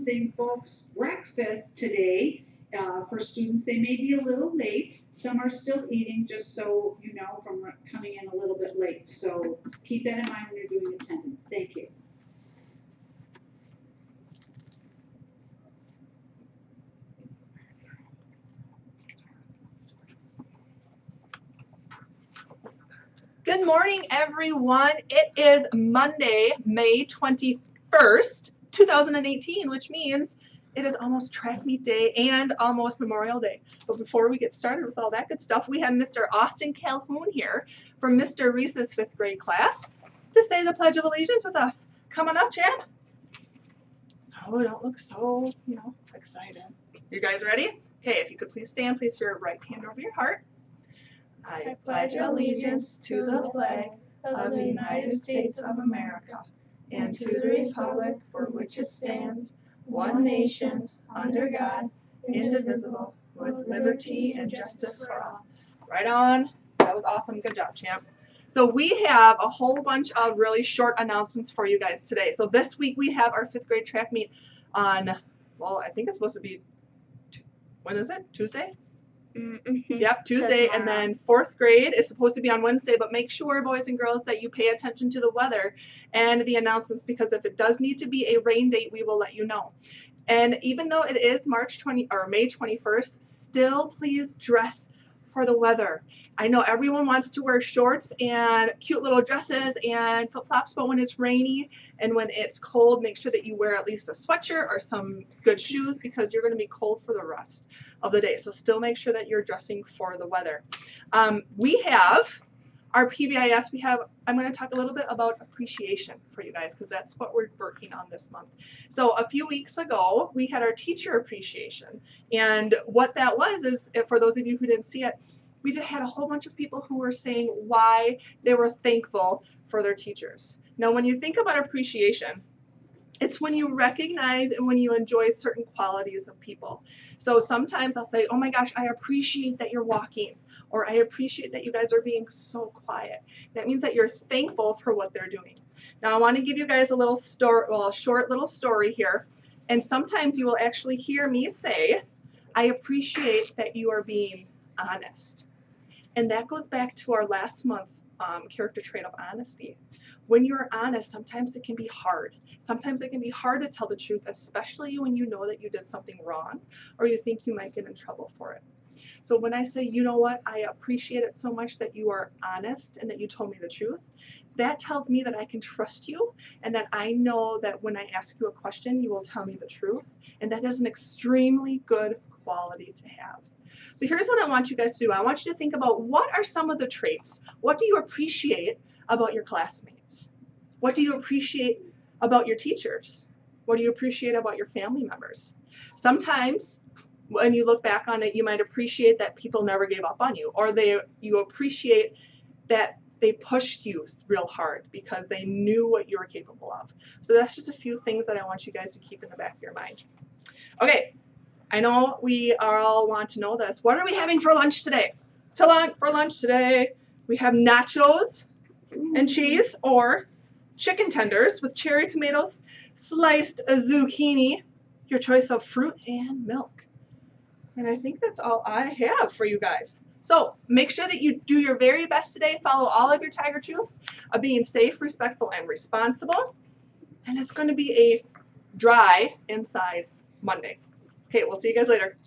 one thing, folks. Breakfast today, for students, they may be a little late. Some are still eating, just so you know, from coming in a little bit late. So keep that in mind when you're doing attendance. Thank you. Good morning, everyone. It is Monday, May 21st, 2018, which means it is almost track meet day and almost Memorial Day. But before we get started with all that good stuff, we have Mr. Austin Calhoun here from Mr. Reese's 5th grade class to say the Pledge of Allegiance with us. Come on up, champ. Oh, don't look so, excited. You guys ready? Okay, if you could please stand, place your right hand over your heart. I pledge allegiance to the flag of the United States of America and to the republic for which it stands, one nation, under God, indivisible, with liberty and justice for all. Right on. That was awesome. Good job, champ. So we have a whole bunch of really short announcements for you guys today. So this week we have our 5th grade track meet on, well, I think it's supposed to be, when is it? Tuesday? Yep, Tuesday, and then 4th grade is supposed to be on Wednesday, but make sure, boys and girls, that you pay attention to the weather and the announcements, because if it does need to be a rain date, we will let you know. And even though it is May 21st, still please dress for the weather. I know everyone wants to wear shorts and cute little dresses and flip-flops, but when it's rainy and when it's cold, make sure that you wear at least a sweatshirt or some good shoes, because you're going to be cold for the rest of the day. So still make sure that you're dressing for the weather. We have our PBIS. I'm going to talk a little bit about appreciation for you guys, because that's what we're working on this month. So a few weeks ago, we had our teacher appreciation. And what that was is, for those of you who didn't see it, we just had a whole bunch of people who were saying why they were thankful for their teachers. Now, when you think about appreciation, it's when you recognize and when you enjoy certain qualities of people. So sometimes I'll say, oh my gosh, I appreciate that you're walking, or I appreciate that you guys are being so quiet. That means that you're thankful for what they're doing. Now I want to give you guys a little story, well, a short little story here. And sometimes you will actually hear me say, I appreciate that you are being honest. And that goes back to our last month character trait of honesty. When you're honest, sometimes it can be hard. Sometimes it can be hard to tell the truth, especially when you know that you did something wrong or you think you might get in trouble for it. So when I say, you know what, I appreciate it so much that you are honest and that you told me the truth, that tells me that I can trust you and that I know that when I ask you a question, you will tell me the truth. And that is an extremely good quality to have. So here's what I want you guys to do. I want you to think about, what are some of the traits? What do you appreciate about your classmates? What do you appreciate about your teachers? What do you appreciate about your family members? Sometimes when you look back on it, you might appreciate that people never gave up on you, or you appreciate that they pushed you real hard because they knew what you were capable of. So that's just a few things that I want you guys to keep in the back of your mind. Okay, I know we all want to know this. What are we having for lunch today? For lunch today, we have nachos and cheese, or chicken tenders with cherry tomatoes, sliced zucchini, your choice of fruit, and milk. And I think that's all I have for you guys. So make sure that you do your very best today. Follow all of your Tiger Truths of being safe, respectful, and responsible. And it's going to be a dry inside Monday. Okay, we'll see you guys later.